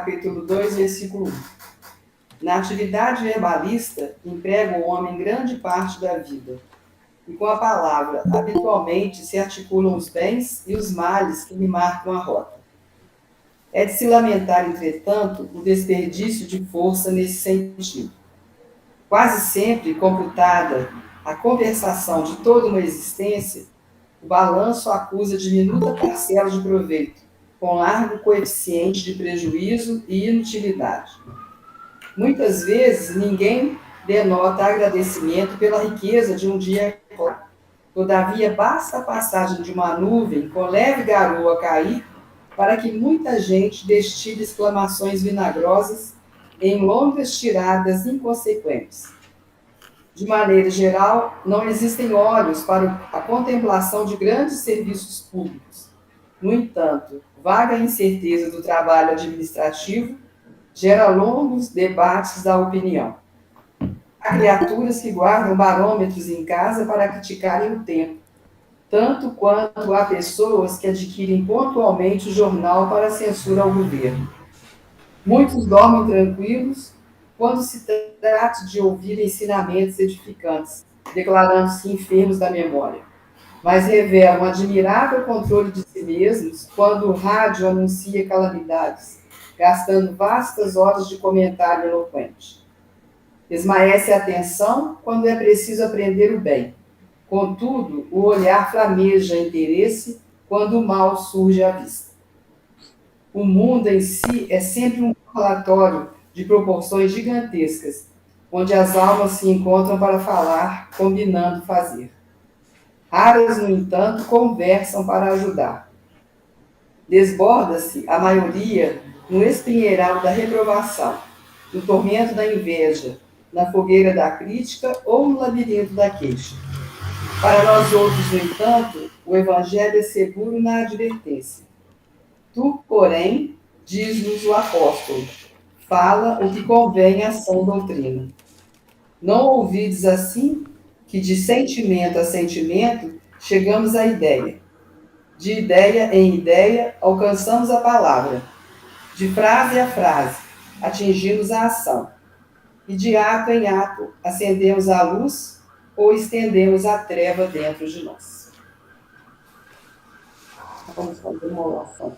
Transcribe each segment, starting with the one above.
capítulo 2, versículo 1. Na atividade verbalista, emprega o homem grande parte da vida, e com a palavra, habitualmente, se articulam os bens e os males que lhe marcam a rota. É de se lamentar, entretanto, o desperdício de força nesse sentido. Quase sempre computada a conversação de toda uma existência, o balanço acusa diminuta parcela de proveito, com largo coeficiente de prejuízo e inutilidade. Muitas vezes ninguém denota agradecimento pela riqueza de um dia claro. Todavia, basta a passagem de uma nuvem com leve garoa cair para que muita gente destile exclamações vinagrosas em longas tiradas inconsequentes. De maneira geral, não existem olhos para a contemplação de grandes serviços públicos. No entanto, vaga incerteza do trabalho administrativo gera longos debates da opinião. Há criaturas que guardam barômetros em casa para criticarem o tempo, tanto quanto há pessoas que adquirem pontualmente o jornal para censura ao governo. Muitos dormem tranquilos quando se trata de ouvir ensinamentos edificantes, declarando-se enfermos da memória, mas revelam um admirável controle de si mesmos quando o rádio anuncia calamidades, gastando vastas horas de comentário eloquente. Esmaece a atenção quando é preciso aprender o bem. Contudo, o olhar flameja interesse quando o mal surge à vista. O mundo em si é sempre um relatório de proporções gigantescas, onde as almas se encontram para falar, combinando fazer. Raras, no entanto, conversam para ajudar. Desborda-se a maioria no espinheiral da reprovação, no tormento da inveja, na fogueira da crítica ou no labirinto da queixa. Para nós outros, no entanto, o Evangelho é seguro na advertência. Tu, porém, diz-nos o apóstolo, fala o que convém à sã doutrina. Não ouvides assim que de sentimento a sentimento chegamos à ideia. De ideia em ideia alcançamos a palavra. De frase a frase atingimos a ação. E de ato em ato acendemos a luz ou estendemos a treva dentro de nós. Vamos fazer uma oração.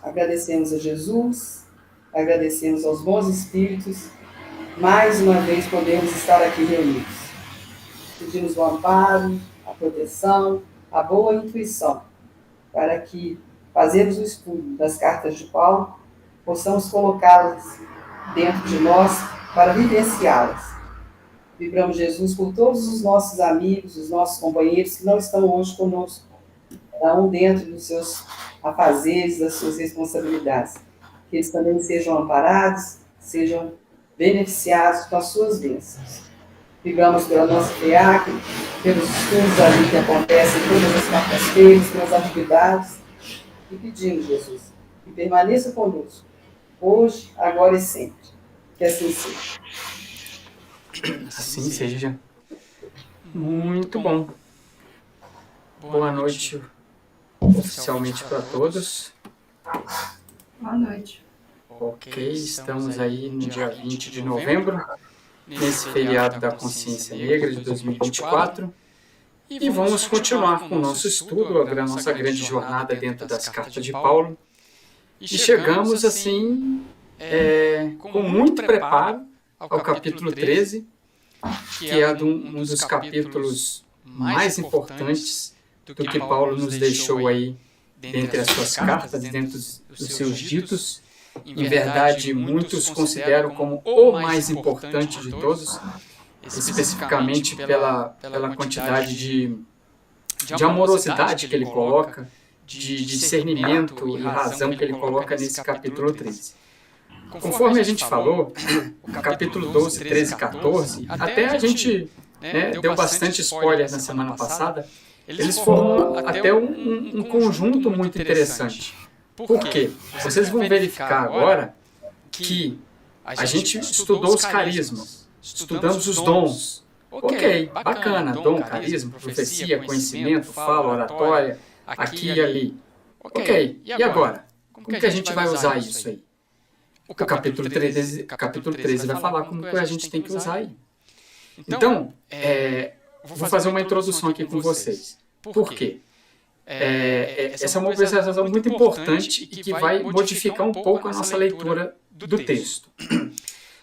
Agradecemos a Jesus, agradecemos aos bons espíritos, mais uma vez podemos estar aqui reunidos. Pedimos o amparo, a proteção, a boa intuição, para que, fazemos o estudo das cartas de Paulo, possamos colocá-las dentro de nós para vivenciá-las. Vibramos Jesus por todos os nossos amigos, os nossos companheiros que não estão hoje conosco, cada um dentro dos seus afazeres, das suas responsabilidades. Que eles também sejam amparados, sejam beneficiados com as suas bênçãos. Vibramos pela nossa FEAC, pelos estudos ali que acontecem todas as quartas-feiras, pelas atividades, e pedimos, Jesus, que permaneça conosco, hoje, agora e sempre. Que assim seja. Assim seja. Muito bom. Boa noite oficialmente para todos. Boa noite. Ok, estamos aí no dia 20 de novembro, nesse feriado da Consciência Negra de 2024, e vamos continuar com o nosso estudo, a nossa grande jornada dentro das cartas de Paulo. E chegamos, assim, com muito preparo ao capítulo 13, que é um dos capítulos mais importantes do que Paulo nos deixou aí dentre as suas cartas, dentro dos seus ditos. Em verdade, muitos consideram como o mais importante de todos, especificamente pela quantidade de amorosidade que ele coloca, de discernimento e razão que ele coloca nesse capítulo 13. Conforme a gente falou, o capítulo 12, 13 e 14, até a gente deu bastante spoiler na semana passada, eles formam até um conjunto muito interessante. Por quê? Vocês vão verificar agora que a gente estudou os carismas, estudamos os dons. Ok, bacana, dom, carisma, profecia, conhecimento, fala, oratória, aqui e ali. Ok, e agora? Como que a gente vai usar isso aí? o capítulo 13 vai falar como que a gente tem que usar aí. Então, vou fazer uma introdução aqui com vocês. Por quê? Essa é uma observação muito importante e que vai modificar um pouco a nossa leitura do texto.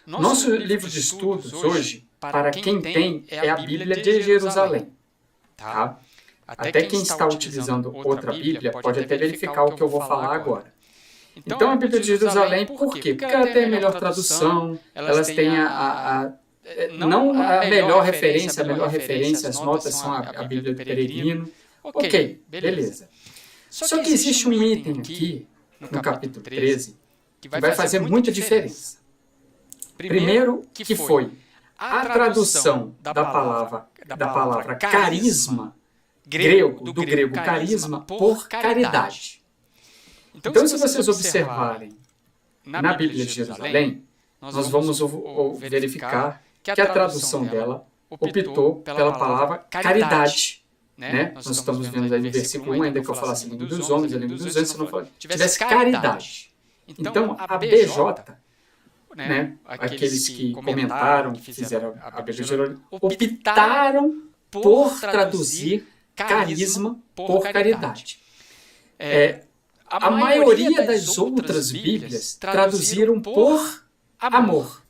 Nosso livro de estudos hoje, para quem tem, é a Bíblia de Jerusalém. Tá? Até quem está utilizando outra Bíblia pode até verificar o que eu vou falar agora. Então, a Bíblia de Jerusalém, por quê? Porque ela tem a melhor tradução, elas têm não a melhor referência, as notas são a Bíblia do Peregrino. Ok, beleza. Só que existe um item aqui, no capítulo 13, que vai fazer muita diferença. Primeiro, que foi a tradução da palavra carisma, do grego carisma, por caridade. Então, se vocês observarem na Bíblia de Jerusalém, nós vamos verificar que a tradução dela optou pela palavra caridade. Né? Nós estamos vendo aí no versículo 1, ainda que eu falasse a língua dos homens, a língua dos anjos, se não tivesse caridade. Então, a BJ, né, aqueles que comentaram, que fizeram a Bíblia de Jerusalém, optaram por traduzir carisma por caridade. A maioria das outras Bíblias traduziram por amor.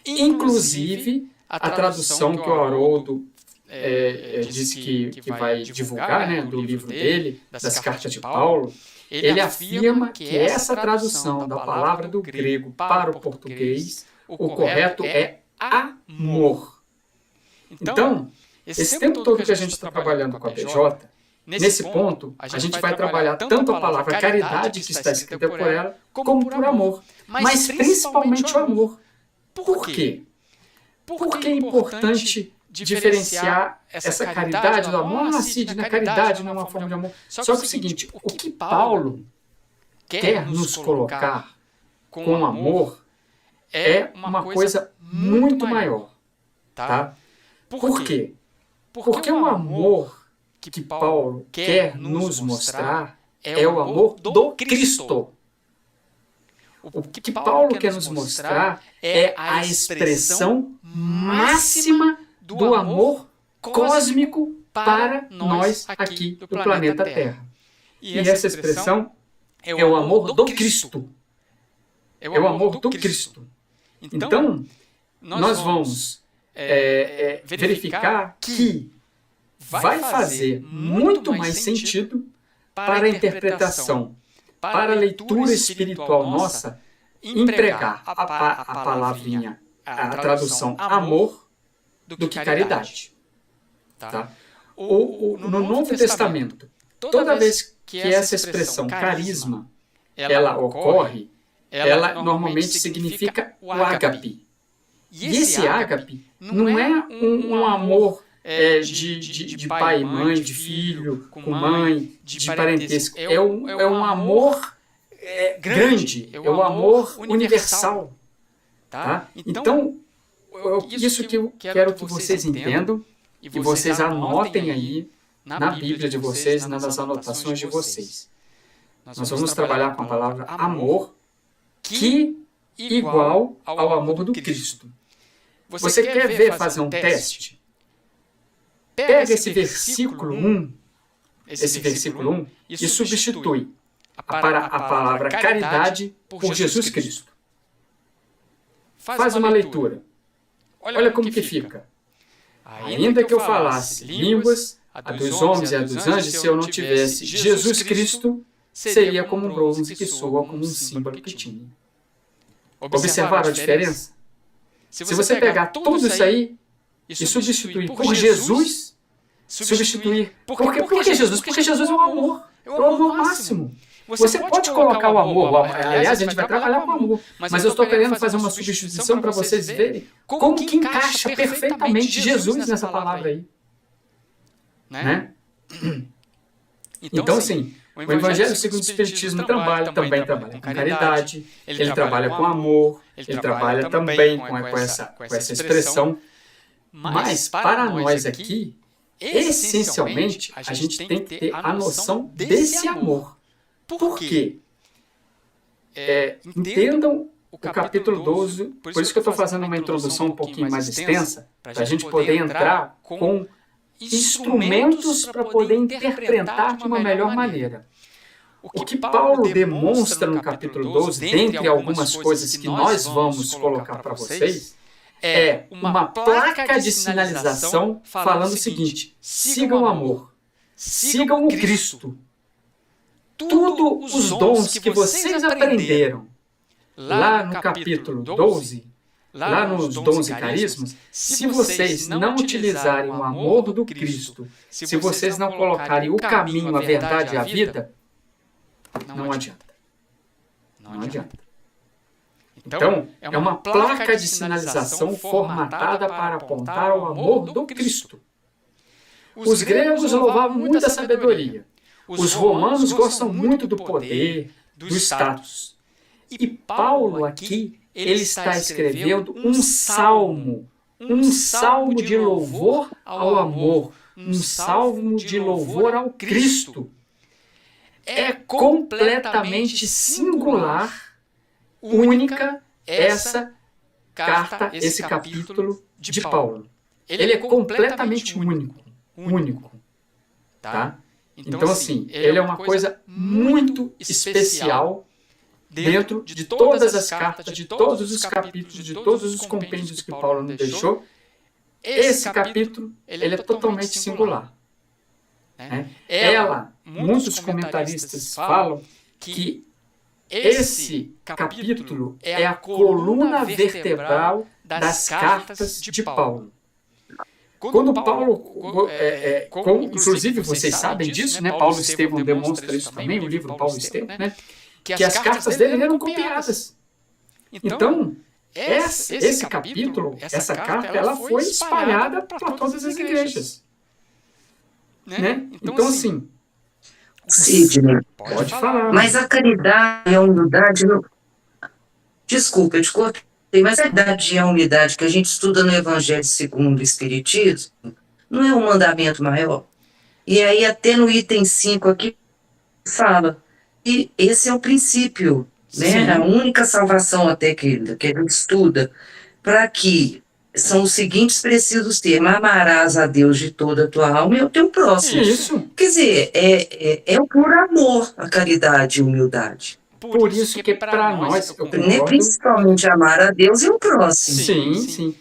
Inclusive, a tradução que o Haroldo disse que vai divulgar, né, do livro dele, das cartas de Paulo, ele afirma que essa tradução da palavra do grego para o português, o correto é amor. Então, esse tempo todo que a gente está trabalhando com a BJ, nesse ponto, a gente vai trabalhar tanto a palavra caridade, que está escrita por ela, como por amor. Mas principalmente o amor. Por quê? Porque é importante diferenciar essa caridade do amor. Cid, na caridade não é uma forma de amor. Só que é o seguinte, o que Paulo quer nos colocar com amor é uma coisa muito maior. Tá? Por quê? Porque o amor que Paulo quer nos mostrar é o amor do Cristo. O que Paulo quer nos mostrar é a expressão máxima do amor cósmico para nós aqui do planeta Terra. E essa expressão é o amor do Cristo. É o amor do Cristo. Então, nós vamos verificar que vai fazer muito mais sentido para a interpretação, para a leitura espiritual nossa, empregar a palavrinha, a tradução amor, do que caridade. Tá? No Novo Testamento, toda vez que essa expressão carisma ela ocorre, ela normalmente significa o ágape. E esse ágape não é um amor de pai e mãe, de filho com mãe, de parentesco. É um amor grande, é um amor universal. Tá? Então, isso que eu quero que vocês entendam e vocês anotem aí na Bíblia de vocês, nas anotações de vocês. Nós vamos trabalhar com a palavra amor, que igual ao amor do Cristo. Você quer fazer um teste? Pega esse versículo 1, e substitui a palavra caridade por Jesus Cristo. Faz uma leitura. Olha como que fica. Ainda que eu falasse línguas, a dos homens e a dos anjos, se eu não tivesse Jesus Cristo, seria como um bronze que soa como um símbolo que tinha. Observaram a diferença? Se você pegar tudo isso aí e substituir por Jesus, Por que Jesus? Porque Jesus é o amor. É o amor máximo. Você pode colocar o amor, aliás, a gente vai trabalhar com o amor, mas eu estou querendo fazer uma substituição para vocês verem como que encaixa perfeitamente Jesus nessa palavra aí. Né? Então, assim, o Evangelho segundo o Espiritismo também trabalha com caridade, ele trabalha com amor, ele trabalha também com essa expressão, mas para nós aqui, essencialmente, a gente tem que ter a noção desse amor. Por quê? entendam o capítulo 12, por isso que eu estou fazendo uma introdução um pouquinho mais extensa, para a gente poder entrar com instrumentos para poder interpretar de uma melhor maneira. O que Paulo demonstra no capítulo 12, dentre algumas coisas que nós vamos colocar para vocês, é uma placa de sinalização falando o seguinte: sigam o amor, sigam o Cristo. Todos os dons que vocês aprenderam lá no capítulo 12, lá nos dons e carismas, se vocês não utilizarem o amor do Cristo, se vocês não colocarem o caminho, a verdade e a vida, não adianta. Não adianta. Então, é uma placa de sinalização formatada para apontar ao amor do Cristo. Os gregos louvavam muito a sabedoria. Os romanos gostam muito do poder, do status. E Paulo aqui, ele está escrevendo um salmo de louvor ao amor, um salmo de louvor ao Cristo. É completamente singular, única essa carta, esse capítulo de Paulo. Ele é completamente único, tá? Então, assim, ele é uma coisa muito especial dentro de todas as cartas, de todos os capítulos, de todos os compêndios que Paulo nos deixou. Esse capítulo, ele é totalmente singular. Muitos comentaristas falam que esse capítulo é a coluna vertebral das cartas de Paulo. Quando Paulo, inclusive vocês sabem disso, né? Paulo Estevão demonstra isso também, o livro Paulo Estevão, né? Que as cartas dele eram copiadas. Então, esse capítulo, essa carta, ela foi espalhada para todas as igrejas. Né? Então, assim... Sidney, pode falar. Mas a caridade e a humildade... Desculpa, eu te cortei, mas a caridade e a humildade que a gente estuda no Evangelho segundo o Espiritismo não é um mandamento maior? E aí, até no item 5 aqui, fala... E esse é o princípio, né? A única salvação até que a gente estuda, para que são os seguintes precisos termos: amarás a Deus de toda a tua alma e ao teu próximo. Isso. Quer dizer, é o puro amor, a caridade e a humildade. Por isso que para nós, eu Né? Principalmente amar a Deus e o próximo. Sim.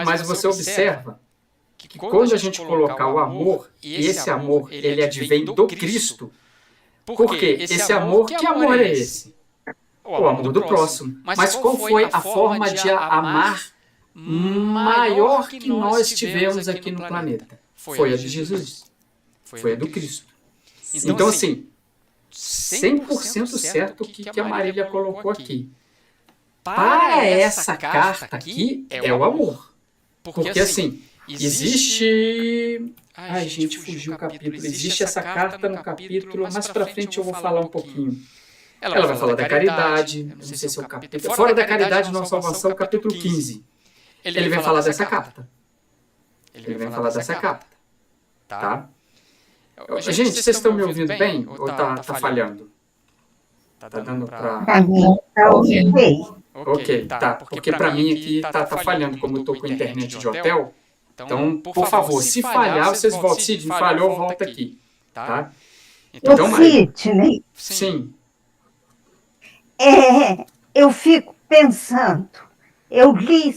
Mas você observa que quando a gente colocar o amor, e esse amor, ele advém do Cristo. Porque esse amor, que amor é esse? O amor do próximo. Mas qual foi a forma de amar maior que nós tivemos aqui no planeta? Foi a de Jesus. Foi a do Cristo. Então, assim, 100% certo o que a Marília colocou aqui. Para essa carta aqui, é o amor. Porque, assim, existe... Ai, gente, fugiu o capítulo. Existe essa carta no capítulo, mais pra frente eu vou falar um pouquinho. Ela vai falar da caridade, não sei se é o capítulo... Fora da caridade, não salvação, capítulo 15. Ele vai falar dessa carta. Ele vai falar dessa carta. Tá? Gente, vocês estão me ouvindo bem? Ou tá falhando? Tá dando pra... Pra mim tá ok. Ok, tá. Porque pra mim aqui tá falhando, como eu tô com internet de hotel. Então, por favor, se falhar, vocês voltam. Sidney, falhou, volta aqui. Tá? Então, Sidney, sim. Eu fico pensando, eu li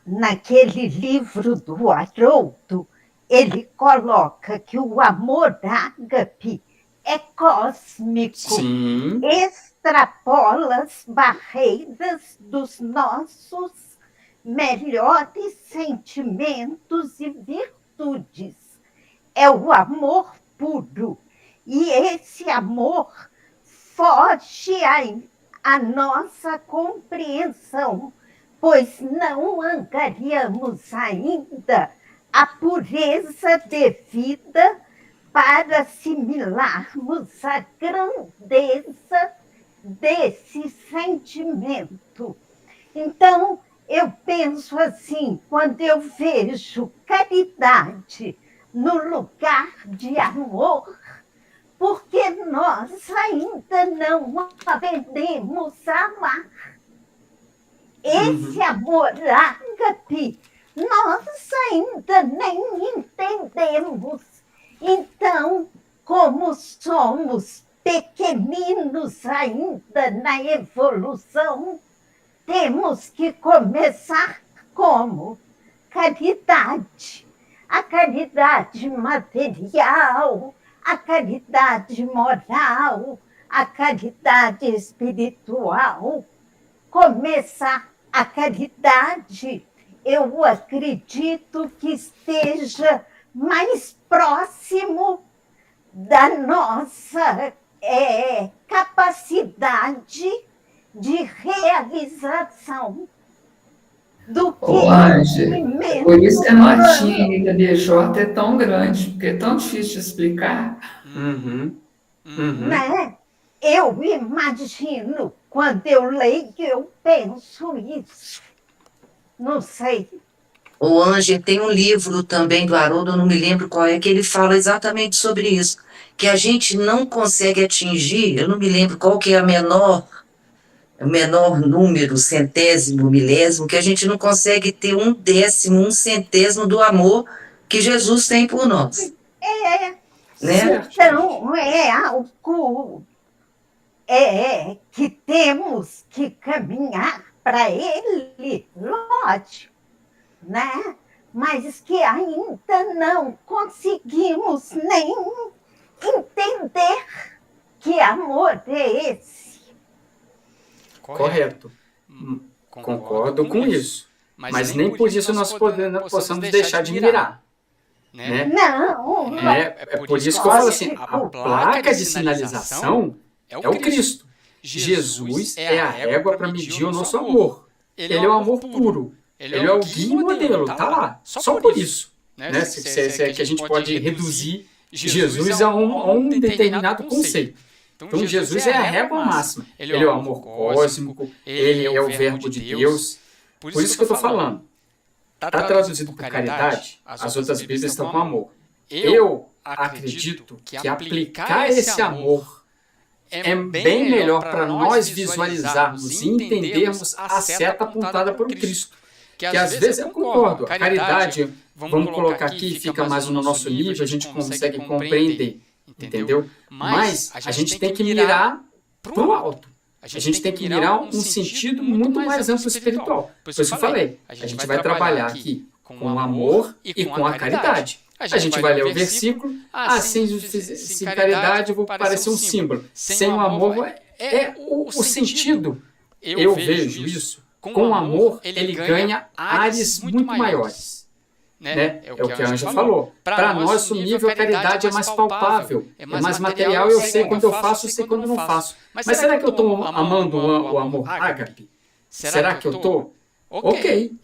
naquele livro do Haroldo, ele coloca que o amor ágape é cósmico. Sim. Extrapola as barreiras dos nossos melhores sentimentos e virtudes. É o amor puro. E esse amor foge à nossa compreensão, pois não angariamos ainda a pureza devida para assimilarmos a grandeza desse sentimento. Então, eu penso assim, quando eu vejo caridade no lugar de amor, porque nós ainda não aprendemos a amar. Esse amor ágape, nós ainda nem entendemos. Então, como somos pequeninos ainda na evolução, temos que começar como? Caridade. A caridade material, a caridade moral, a caridade espiritual. Começar a caridade, eu acredito que esteja mais próximo da nossa capacidade de realização do que Ô, Ângela, por isso que a notinha da BJ é tão grande, porque é tão difícil de explicar. Né? Eu imagino, quando eu leio, eu penso isso. Não sei. O Ângelo tem um livro também do Haroldo, eu não me lembro qual é, que ele fala exatamente sobre isso, que a gente não consegue atingir, eu não me lembro qual que é o menor número, centésimo, milésimo, que a gente não consegue ter 1/10, 1/100 do amor que Jesus tem por nós. Né? Então, é algo que temos que caminhar para ele, lógico, né? Mas que ainda não conseguimos nem entender que amor é esse. Correto. Concordo com isso. Mas nem por isso nós possamos deixar de mirar. Né? Não. É por isso que eu falo assim, a placa de sinalização é o Cristo. Jesus é a régua para medir o nosso amor. Ele é o amor puro. Ele é o guia e modelo, tá lá. Só por isso. Né? Se é que a gente pode reduzir Jesus a um determinado conceito. Então Jesus é a régua máxima. Ele é o amor cósmico, ele é o verbo de Deus. Por isso que eu estou falando. Está traduzido por caridade, as outras Bíblias estão com amor. Eu acredito que aplicar esse amor é bem melhor para nós visualizarmos e entendermos a seta apontada por Cristo. Que às vezes eu concordo, a caridade, vamos colocar aqui, fica mais no nosso nível, a gente consegue compreender, entendeu? Mas a gente tem que mirar para o alto. A gente tem que mirar um sentido muito mais amplo espiritual. Por isso que eu falei, a gente vai trabalhar aqui com o amor e com a caridade. A gente vai ler o versículo, sem caridade eu vou parecer um símbolo. Sem o amor é o sentido. Eu vejo isso. Com o amor, ele ganha áreas muito maiores. Né? É o que a Ângela falou. Para nós, o nível a caridade é mais palpável, é mais material. Eu sei quando eu faço, eu sei quando não faço. Mas será que eu estou amando o amor ágape? Será que eu estou? Ok.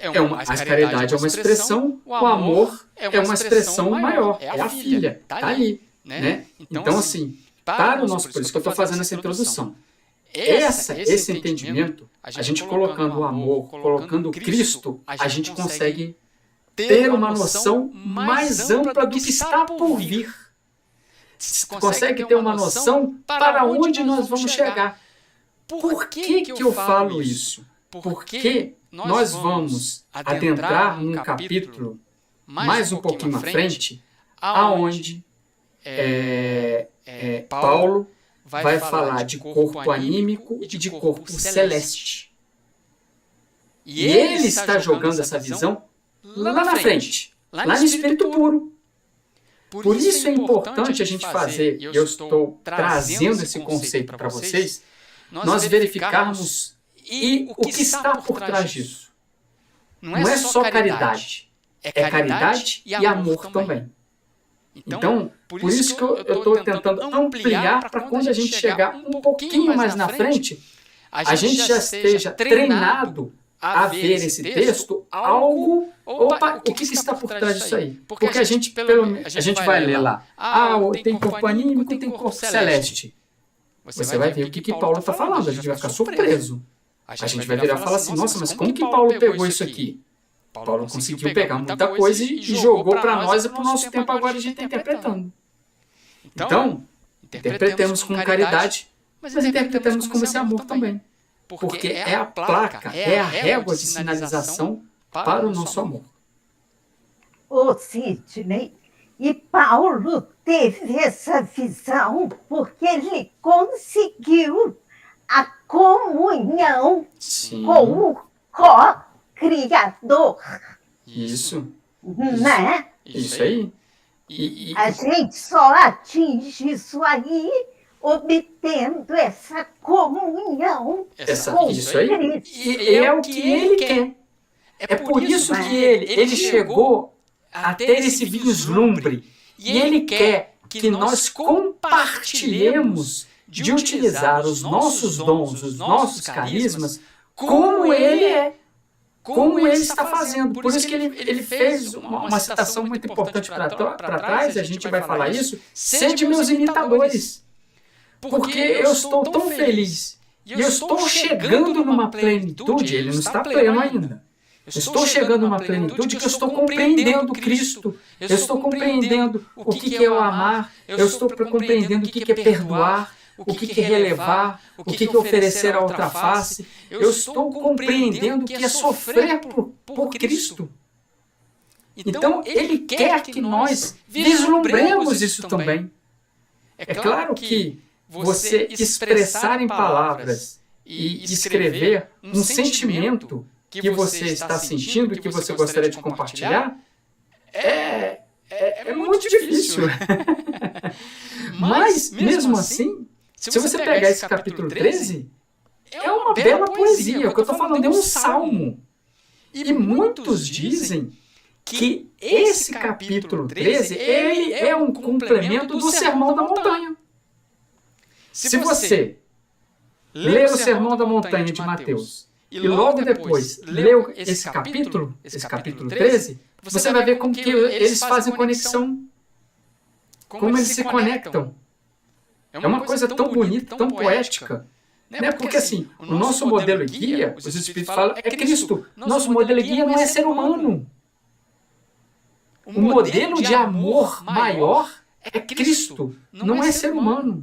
A caridade é uma expressão, o amor é uma expressão maior. É a filha, está ali. Né? Então, assim, para o nosso... Por isso que eu estou fazendo essa introdução. Esse entendimento, a gente colocando o amor, colocando o Cristo, a gente consegue ter uma noção mais ampla do que está por vir. Consegue ter uma noção para onde nós vamos chegar. Por que eu falo isso? Porque nós vamos adentrar num capítulo mais um pouquinho à frente, aonde Paulo vai falar de corpo anímico e de corpo celeste. E ele está jogando essa visão lá na frente, lá no espírito puro. Por isso é importante a gente fazer, e eu estou trazendo esse conceito para vocês, nós verificarmos o que está por trás disso. Não é só caridade, é caridade e amor também. Então, por isso que eu estou tentando ampliar para quando a gente chegar um pouquinho mais na frente, a gente já esteja treinado a ver esse texto algo, opa, o que está por trás disso aí? Porque a gente vai ler lá, tem corpo anímico, tem corpo celeste. Você vai ver o que Paulo está falando, a gente vai ficar surpreso. A gente vai virar e falar assim, nossa, mas como que Paulo pegou isso aqui? Paulo conseguiu pegar muita coisa e jogou para nós e para o nosso tempo agora a gente está interpretando. Então, Interpretemos com caridade, mas interpretemos como esse amor também. Porque é a placa, é a régua de sinalização para o nosso amor. Ô, Sidney, e Paulo teve essa visão porque ele conseguiu a comunhão Sim, com o co-criador, isso, né? isso aí. E A gente só atinge isso aí obtendo essa comunhão com isso aí. Cristo. E é o que ele quer. É por isso que ele chegou a ter esse vislumbre. E ele quer que nós compartilhemos de utilizar os nossos dons, os nossos carismas, como ele é, como ele está fazendo. Por isso que ele fez uma citação muito importante para trás, a gente vai falar isso: sede meus imitadores, porque eu estou tão feliz e eu estou chegando numa plenitude, ele não está pleno ainda. Eu estou chegando numa plenitude que eu estou compreendendo Cristo, eu estou compreendendo o que é o amar, eu estou compreendendo o que é perdoar, o que é relevar, o que é oferecer a outra face. Eu estou compreendendo o que é sofrer por Cristo. Então, ele quer que nós vislumbremos isso também. É claro que você expressar em palavras e escrever um sentimento que você está sentindo, que você gostaria de compartilhar, é muito difícil. Mas, mesmo assim, se você pegar esse capítulo 13, é uma bela poesia. O que eu estou falando é um salmo. E muitos dizem que esse capítulo 13 ele é um complemento do Sermão da Montanha. Se você ler o Sermão da Montanha de Mateus e logo depois leu esse capítulo 13, você vai ver como que eles fazem conexão, como eles se conectam. É uma coisa tão bonita, tão poética. Né? Porque assim, o nosso modelo guia, os Espíritos falam, é Cristo. Nosso modelo guia não é ser humano. O modelo de amor maior é Cristo, não é ser humano.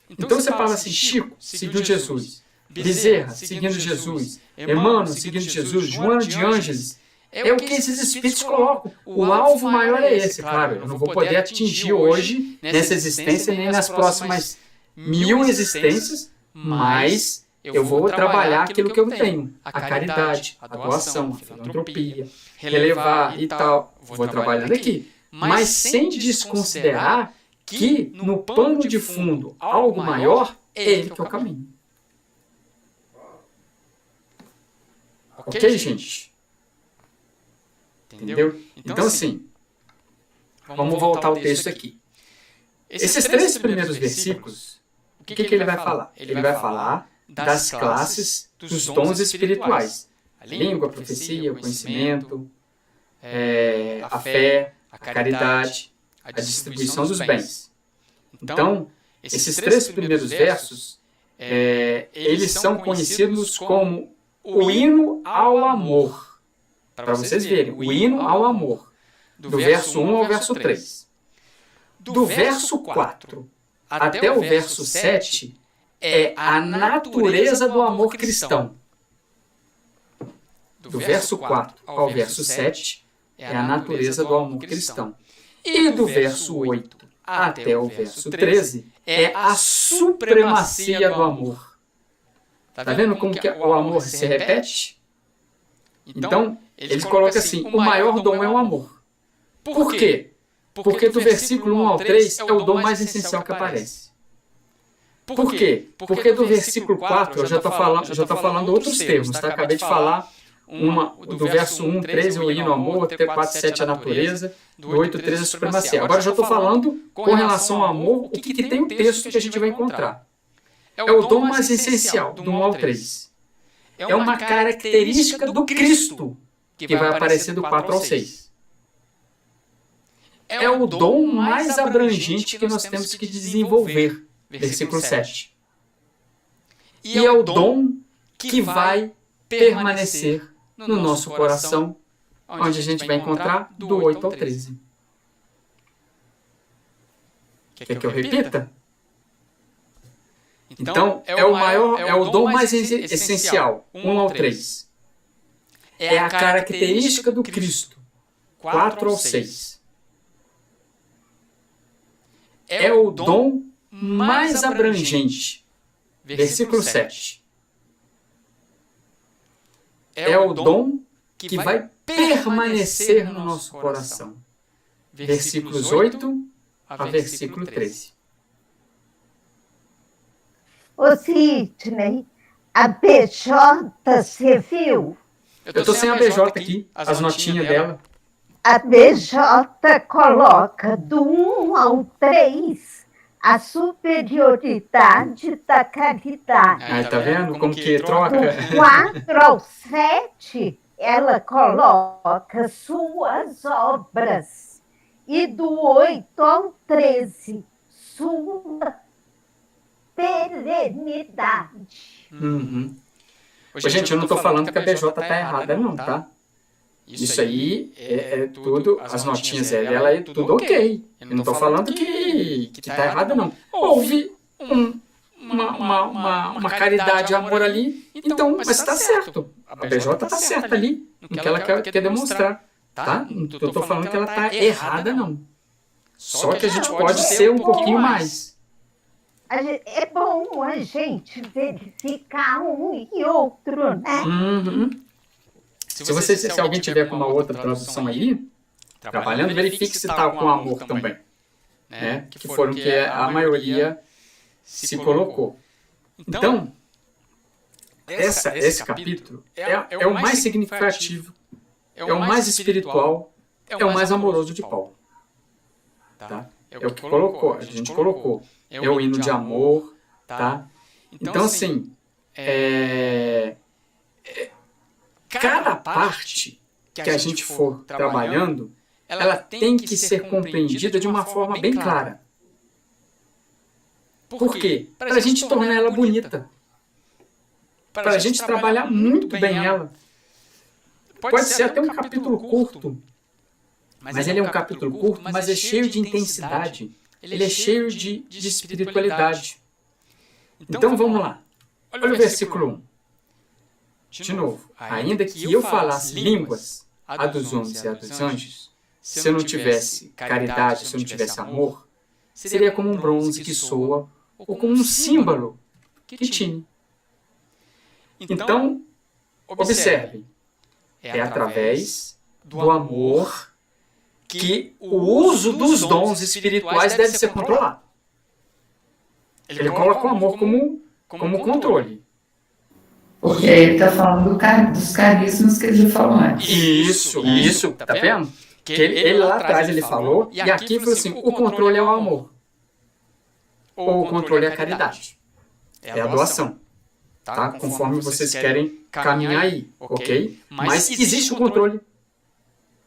Então você fala assim, Chico seguiu Jesus, Bezerra seguindo Jesus, Emmanuel seguindo Jesus, Joana de Ângeles. É o que esses espíritos colocam. O alvo maior é esse. Claro, eu não vou poder atingir hoje, nessa existência, nem nas próximas 1000 existências, mas eu vou trabalhar aquilo que eu tenho. A caridade, a doação, a filantropia, relevar e tal. Vou trabalhando aqui. Mas sem desconsiderar que, no pano de fundo, algo maior é ele que é o caminho. Ok, gente? Entendeu? Então, assim, vamos voltar ao texto aqui. Esses 3 primeiros versículos, o que ele vai falar? Ele vai falar das classes dos dons espirituais. A língua, a profecia, o conhecimento, a fé, a caridade, a distribuição dos bens. Então, esses 3 primeiros versos, eles são conhecidos como o hino ao amor. Para vocês verem, o hino ao amor, do verso 1 ao verso 3. Do verso 4 até o verso 7 é a natureza do amor cristão. Do verso 4 ao verso 7 é a natureza do amor cristão. E do verso 8 até o verso 13 é a supremacia do amor. Está vendo como que o amor se repete? Então, eles colocam assim, o maior dom é o amor. Por quê? Porque do versículo 1 ao 3 é o dom mais essencial que aparece. Por quê? Porque do versículo 4, eu já estou falando outros termos, tá? Acabei de falar do verso 1, 13, o hino ao amor, até 4, 7, a natureza, do 8, 13, a supremacia. Agora eu já estou falando com relação ao amor, o que tem o texto que a gente vai encontrar. É o dom mais essencial, do 1 ao 3. É uma característica do Cristo, que vai aparecer do 4 ao 6. É o dom mais abrangente que nós temos que desenvolver, versículo 7. E é o dom que vai permanecer no nosso coração, onde a gente vai encontrar do 8 ao 13. Quer que eu repita? Então, é o maior, é o dom mais essencial, 1 ao 3. É a característica do Cristo, 4 ao 6. É o dom mais abrangente, versículo 7. É o dom que vai permanecer no nosso coração, versículos 8 a versículo 13. Ô Sidney, a BJ você viu? Eu tô sem a BJ aqui, as notinhas dela. A BJ coloca do 1 ao 3 a superioridade da caridade. Aí, tá vendo como que troca? Do 4 ao 7, ela coloca suas obras. E do 8 ao 13, sua perenidade. Uhum. Ô, gente, eu não tô falando que a BJ tá errada, não, tá? Isso aí é tudo, as notinhas dela é tudo ok. Eu não tô falando que tá errado, não. Houve uma caridade e amor ali, então, mas tá certo. A BJ tá certa ali, no que ela quer demonstrar, tá? Não tô falando que ela tá errada, não. Só que a gente pode ser um pouquinho mais. É bom a gente verificar um e outro, né? Uhum. Se alguém tiver com uma outra tradução aí, trabalhando, verifique se está com amor também. Né? Que foram que a maioria se colocou. Então, esse capítulo é o mais significativo, é o mais espiritual, é o mais amoroso de Paulo. Tá? É o que a gente colocou. É o hino de amor. Tá? Então, assim, cada parte que a gente for trabalhando, ela tem que ser compreendida de uma forma bem clara. Por quê? Para a gente tornar ela bonita. Para a gente trabalhar muito bem ela. Pode ser até um capítulo curto, mas ele é um capítulo curto, mas é cheio de intensidade. Ele é cheio de espiritualidade. Então vamos lá. Olha o versículo 1. De novo, ainda que eu falasse línguas, a dos homens e a dos anjos, se eu não tivesse caridade, se eu não tivesse amor, seria como um bronze que soa ou como um símbolo que tine. Então, observe, é através do amor que o uso dos dons espirituais deve ser controlado. Ele coloca o amor como controle. Porque ele está falando dos carismas que ele já falou antes. Isso, tá vendo? Que ele lá atrás ele falou, e aqui falou assim, o controle é o amor. Ou o controle é a caridade. É a doação. Tá? Conforme vocês querem caminhar aí, ok? Mas existe o controle.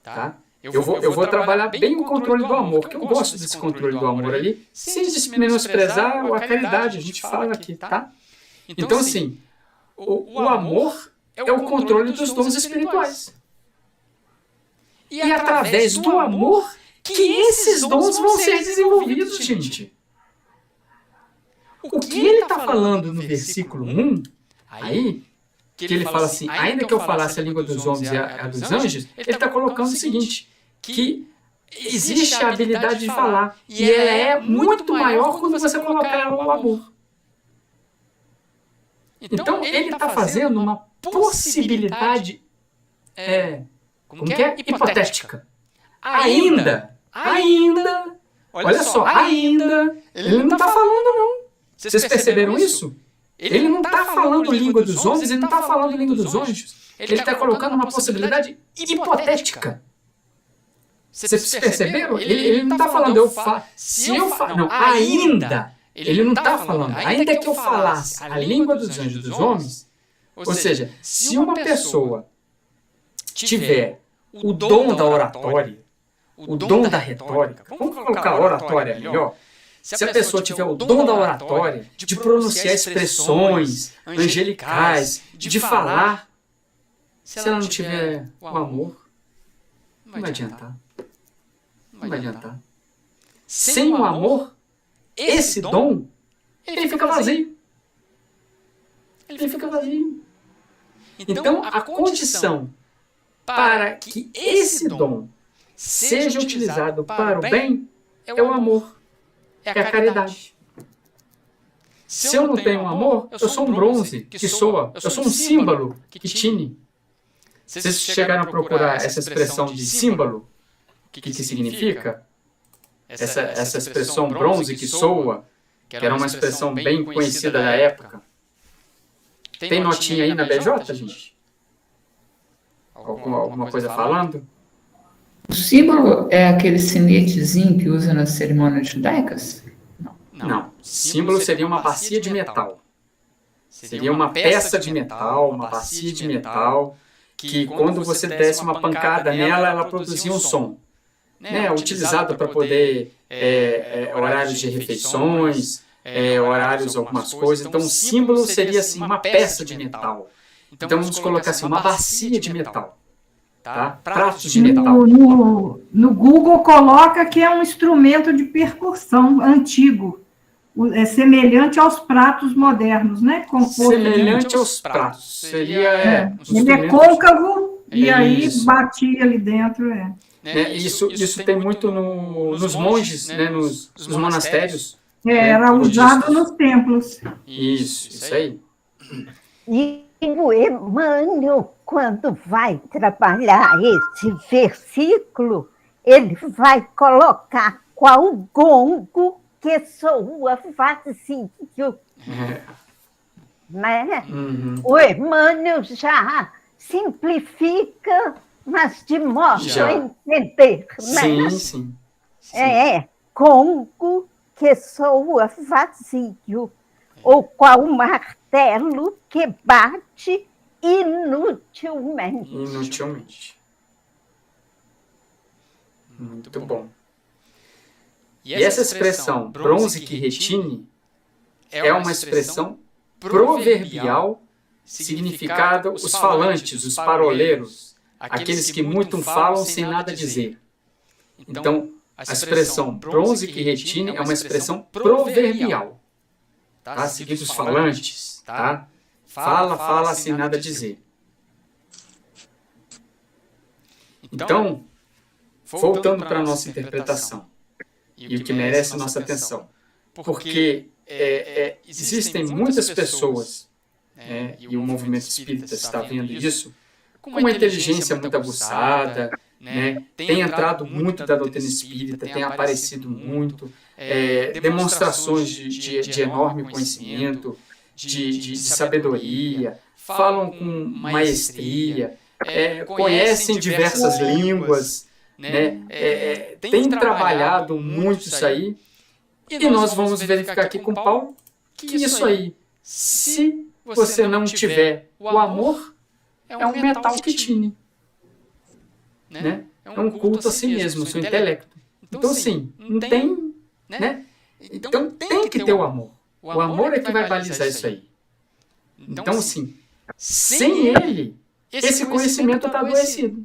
Tá? Eu vou trabalhar bem o controle do amor, porque eu gosto desse controle do amor ali, sem menosprezar a caridade, a gente fala aqui, tá? Então, assim, o amor é o controle dos dons espirituais. E é através do amor que esses dons vão ser desenvolvidos, gente. O que ele está falando no versículo 1, aí, que ele fala assim, ainda que eu falasse a língua dos homens e a dos anjos, ele está colocando o seguinte, que existe a habilidade de falar, e ela é muito maior quando você colocar ela no amor. Então, ele está fazendo uma possibilidade, como que é? Hipotética. Ainda, olha só, ainda, ele não está falando não. Vocês perceberam isso? Ele não está falando língua dos homens, ele não está falando língua dos anjos. Ele está colocando uma possibilidade hipotética. Vocês perceberam? Ele não está falando, ainda. Ele não está falando, ainda que eu falasse a língua dos anjos e dos homens, ou seja, se uma pessoa tiver o dom da oratória, o dom da retórica, vamos colocar a oratória melhor, se a pessoa tiver o dom da oratória, de pronunciar expressões angelicais, de falar, se ela não tiver o amor, não vai adiantar. Não vai adiantar. Sem o amor, esse dom, ele fica vazio. ele fica vazio. Então, a condição para que esse dom seja utilizado para o bem é o amor, é a caridade. Se eu não tenho amor, eu sou um bronze que soa, eu sou um símbolo que tine. Vocês chegaram a procurar essa expressão de símbolo? O que significa? Essa expressão bronze que soa, que era uma expressão bem conhecida da época. Tem notinha aí na BJ, gente? Alguma coisa falando? O símbolo é aquele sinetezinho que usa nas cerimônias judaicas? Não. Símbolo seria uma bacia de metal. Seria uma peça de metal, uma bacia de metal, que quando você desse uma pancada nela, ela produzia um som. Utilizado para poder horários de refeições, horários algumas coisas. Então, o símbolo seria assim, uma peça de metal. Então, vamos colocar assim, uma bacia de metal. Tá? Pratos de metal. No Google coloca que é um instrumento de percussão antigo. É semelhante aos pratos modernos, né? Semelhante aos pratos. Seria... Ele é côncavo e aí batia ali dentro. Isso tem muito nos monges, né? nos monastérios. Era usado nos templos. Isso aí. E o Emmanuel, quando vai trabalhar esse versículo, ele vai colocar qual gongo que soa vazio. Né? Uhum. O Emmanuel já simplifica, mas de modo a entender. Né? Sim. Gongo que soa vazio, ou qual martelo que bate inutilmente. Muito bom. E essa expressão, bronze que retine, é uma expressão proverbial, significada os falantes, os paroleiros, aqueles que muito falam sem nada dizer. Então, a expressão bronze que retine é uma expressão proverbial. Tá? Seguido os falantes, tá? Fala sem nada dizer. Então, voltando para a nossa interpretação, e o que merece nossa atenção, porque existem muitas pessoas, e o movimento espírita está vendo isso, com uma inteligência muito aguçada, tem entrado muito da doutrina espírita, tem aparecido muito, demonstrações de enorme conhecimento, de sabedoria, falam com maestria, conhecem diversas línguas, tem trabalhado muito isso aí, e nós vamos verificar aqui com Paulo que isso aí, se você não tiver o amor, é um metal que tine. É um culto a si mesmo, o seu intelecto. Então, assim, não tem... Então, tem que ter o amor. O amor é que vai balizar isso aí. Então, assim, sem ele, esse conhecimento está adoecido.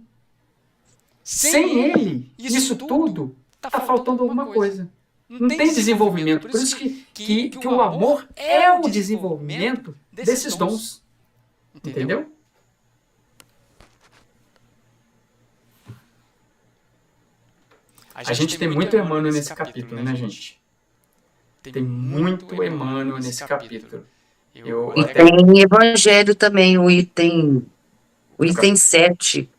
Sem ele, isso tudo está faltando alguma coisa. Não tem desenvolvimento. Por isso que o amor é o desenvolvimento desses dons. Entendeu? A gente tem muito Emmanuel nesse capítulo, né, gente? Tem muito Emmanuel nesse capítulo. E tem Evangelho também, o item 7.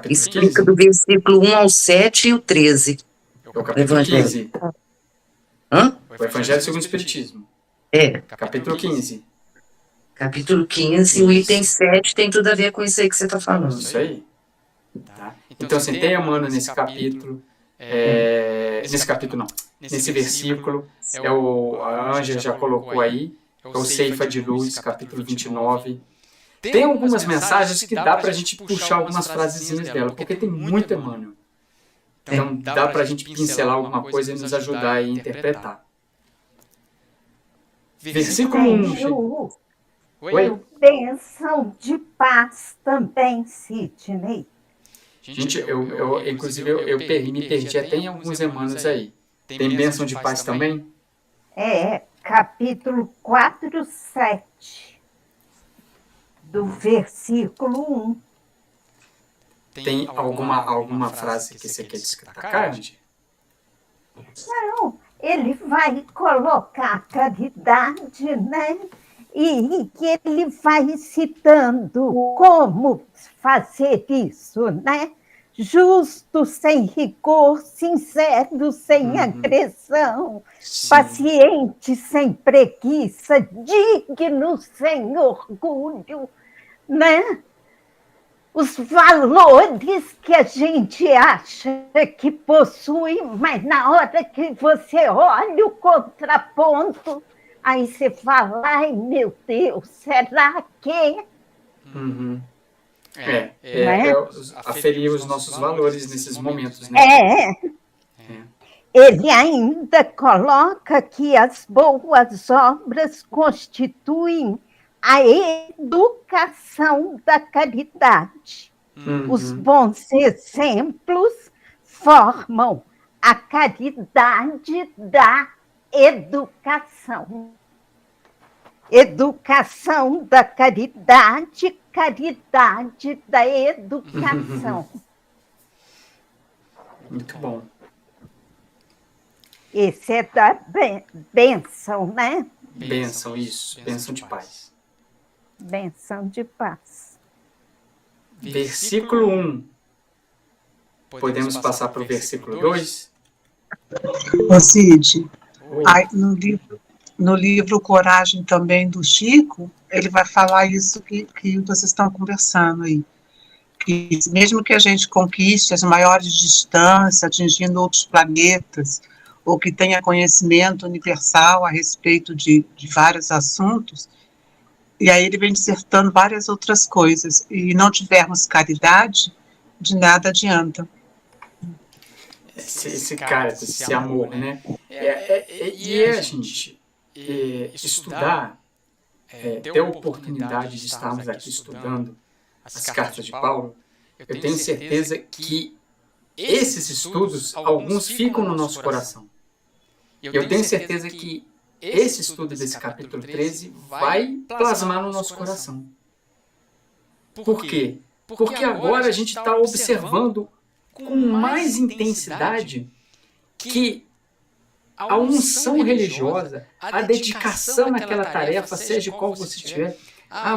Explica do versículo 1 ao 7 e o 13. É o capítulo 15. O Evangelho segundo o Espiritismo. Capítulo 15. Capítulo 15, o item 7 tem tudo a ver com isso aí que você está falando. Isso aí. Tá? Então, assim, tem Emmanuel nesse capítulo. Nesse capítulo não. Nesse versículo. A Ângela já colocou aí. É o Ceifa de Luz, capítulo 29. Tem algumas mensagens que dá pra gente puxar algumas frasezinhas dela, porque tem muito Emmanuel. Então dá pra gente pincelar alguma coisa e nos ajudar a interpretar. Versículo 1. Oi? Bênção de paz também, Sidney. Gente, inclusive eu me perdi até em alguns Emmanuels aí. Tem bênção de paz também? Capítulo 4, 7. do versículo 1. Tem alguma frase que você quer destacar, Andy? Não, ele vai colocar a caridade, né? E ele vai citando como fazer isso, né? Justo, sem rigor, sincero, sem agressão, Sim. paciente, sem preguiça, digno, sem orgulho, né? Os valores que a gente acha que possui, mas na hora que você olha o contraponto, aí você fala, ai meu Deus, será que... Uhum. Né? Aferir os nossos valores nesses momentos, né? Ele ainda coloca que as boas obras constituem a educação da caridade. Os bons exemplos formam a caridade da educação. Educação da caridade, caridade da educação. Muito bom. Esse é da bênção, né? Bênção, isso. Bênção de paz. Bênção de paz. Versículo 1. Podemos passar para o versículo 2? Ô Cid, aí, no livro Coragem também do Chico, ele vai falar isso que vocês estão conversando aí. Que mesmo que a gente conquiste as maiores distâncias, atingindo outros planetas, ou que tenha conhecimento universal a respeito de vários assuntos, e aí ele vem dissertando várias outras coisas, e não tivermos caridade, de nada adianta. Esse cara, esse amor, né? Gente, estudar, ter a oportunidade de estarmos aqui estudando as cartas de Paulo, eu tenho certeza que esses estudos, alguns ficam no nosso coração. Eu tenho certeza que esse estudo desse capítulo 13 vai plasmar no nosso coração. Por quê? Porque agora a gente está observando com mais intensidade que a unção religiosa, a dedicação naquela tarefa, seja qual você tiver.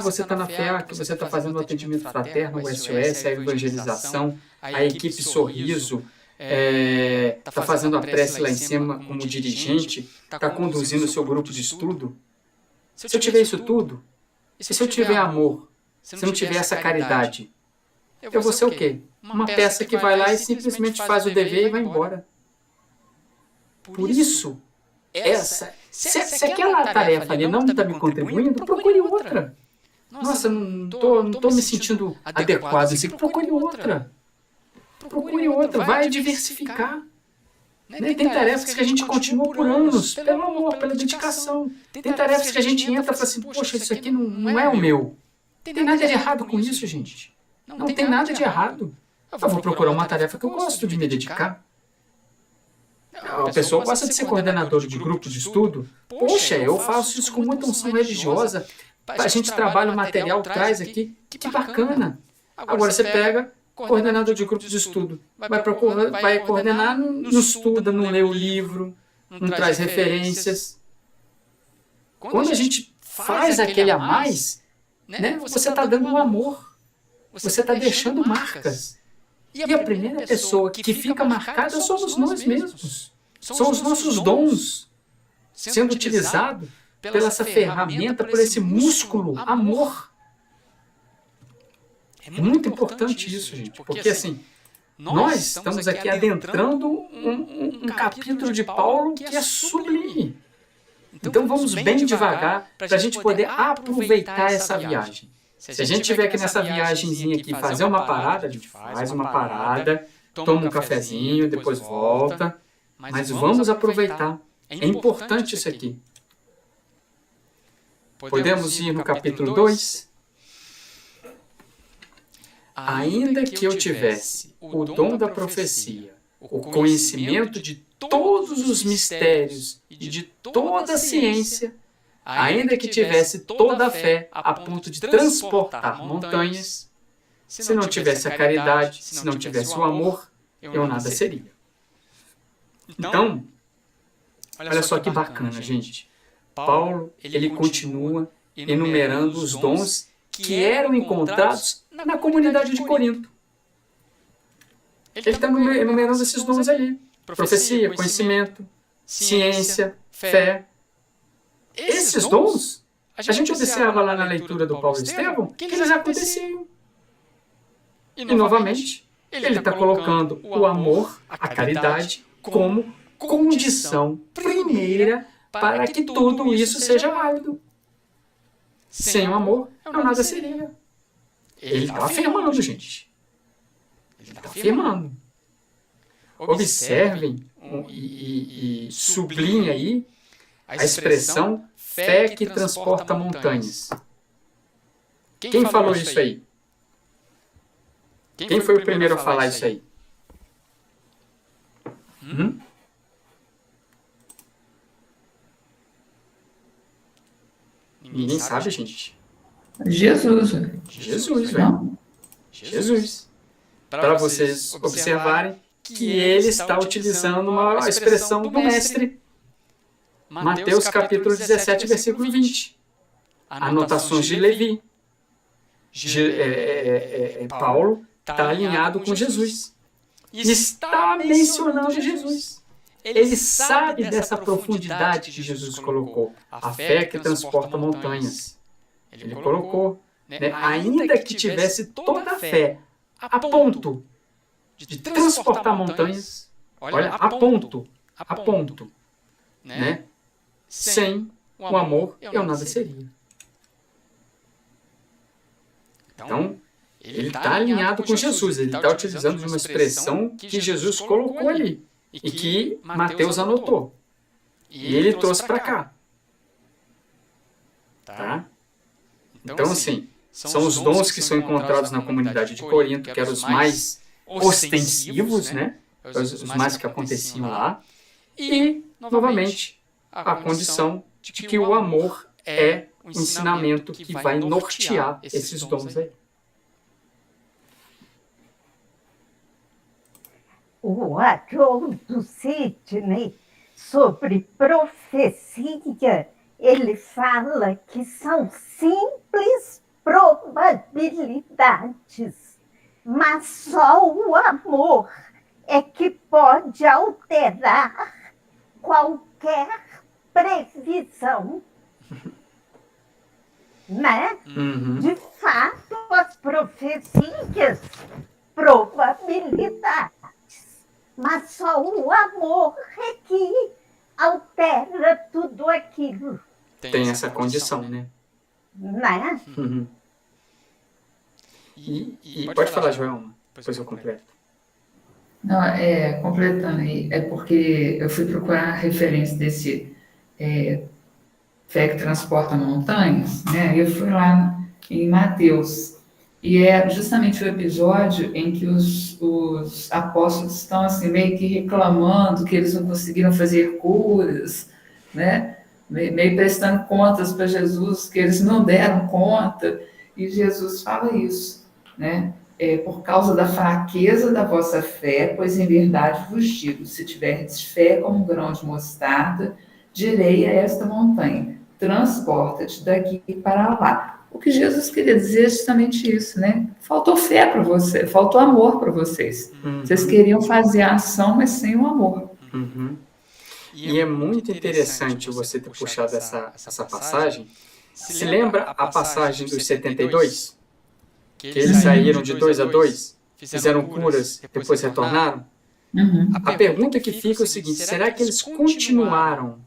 Você está na FEAC, você está fazendo o atendimento fraterno, o SOS, a evangelização, a equipe Sorriso, está fazendo a prece lá em cima como dirigente, está conduzindo o seu grupo de estudo. Se eu tiver isso tudo, e se eu tiver amor, se eu não tiver essa caridade, eu vou ser o quê? Uma peça que vai lá e simplesmente faz o dever e vai embora. Por isso, se aquela tarefa ali não está me contribuindo, procure outra. Nossa, não estou me sentindo adequado. Procure outra. Procure outra, vai diversificar. Tem tarefas que a gente continua por anos, pelo amor, pela dedicação. Tem tarefas que a gente entra e fala assim, poxa, isso aqui não é o meu. Não tem nada de errado com isso, gente. Não tem nada de errado. Eu vou procurar uma tarefa que eu gosto de me dedicar. A pessoa gosta de ser coordenador de grupo de estudo. Poxa, eu faço isso com muita unção religiosa. A gente trabalha o material, traz aqui. Que bacana. Agora você pega coordenador de grupo de estudo. Vai coordenar, não estuda, não lê o livro, não traz referências. Quando a gente faz aquele a mais, você está dando um amor. Você está deixando marcas. E a primeira pessoa que fica marcada somos nós mesmos. São os nossos dons sendo utilizados pela essa ferramenta, por esse músculo, amor. É muito importante isso, gente. Porque assim, nós estamos aqui adentrando um capítulo de Paulo que é sublime. Então vamos bem devagar para a gente poder aproveitar essa viagem. Se a gente tiver aqui nessa viagenzinha aqui fazer uma parada, a gente faz uma parada, toma um cafezinho, depois volta. Mas vamos aproveitar. É importante isso aqui. Podemos ir no capítulo 2? Ainda que eu tivesse o dom da profecia, o conhecimento de todos os mistérios e de toda a ciência, ainda que tivesse toda a fé a ponto de transportar montanhas, se não tivesse a caridade, se não tivesse o amor, eu nada seria. Então, olha só que bacana, gente. Paulo, ele continua enumerando os dons que eram encontrados na comunidade de Corinto. Ele está enumerando esses dons ali. Profecia, conhecimento, ciência, fé. Esses dons, a gente observa lá na leitura do Paulo e Estevão, que eles aconteciam. E, novamente, ele está colocando o amor, a caridade, como condição primeira para que tudo isso seja válido. Sem o amor, eu nada seria. Ele está afirmando, gente. Ele está afirmando. Observem e sublinhem aí a expressão fé que transporta montanhas. Quem falou isso aí? Quem foi o primeiro a falar isso aí? Ninguém sabe, gente. Jesus. Jesus, velho. Jesus. Para vocês observarem que ele está utilizando uma expressão do mestre. Mateus capítulo 17, versículo 20. Anotações de Levi. Paulo está alinhado com Jesus. Está mencionando Jesus. Ele sabe dessa profundidade que Jesus colocou. A fé que transporta montanhas. Ele colocou, né, ainda que tivesse toda a fé a ponto de transportar montanhas, olha, a ponto, né? Sem o amor, eu nada seria. Então, ele está alinhado com Jesus, ele está utilizando de uma expressão que Jesus colocou ali, e que Mateus anotou. E ele trouxe para cá. Tá? Então, assim, são os dons que são encontrados na comunidade de Corinto, que eram os mais ostensivos, né? Os mais que aconteciam lá. E, novamente, a condição de que o amor é o ensinamento que vai nortear esses dons aí. O Haroldo Sidney, sobre profecia, ele fala que são simples probabilidades, mas só o amor é que pode alterar qualquer previsão. Né? De fato, as profecias, probabilidades, mas só o amor é que altera tudo aquilo. Tem essa condição, né? Né? E pode falar, Joelma, depois eu completo. Não, completando aí, é porque eu fui procurar a referência desse fé que transporta montanhas, né? Eu fui lá em Mateus, e é justamente o episódio em que os apóstolos estão assim, meio que reclamando que eles não conseguiram fazer curas, né? Meio prestando contas para Jesus, que eles não deram conta, e Jesus fala isso, né? Por causa da fraqueza da vossa fé, pois em verdade vos digo, se tiverdes fé como um grão de mostarda, direi a esta montanha, transporta-te daqui para lá. O que Jesus queria dizer é justamente isso, né? Faltou fé para você, faltou amor para vocês. Vocês queriam fazer a ação, mas sem o amor. E é muito interessante você ter puxado essa passagem. Se lembra a passagem dos 72? Que eles saíram de 2 a 2, fizeram curas, depois retornaram? A pergunta que fica é o seguinte: será que eles continuaram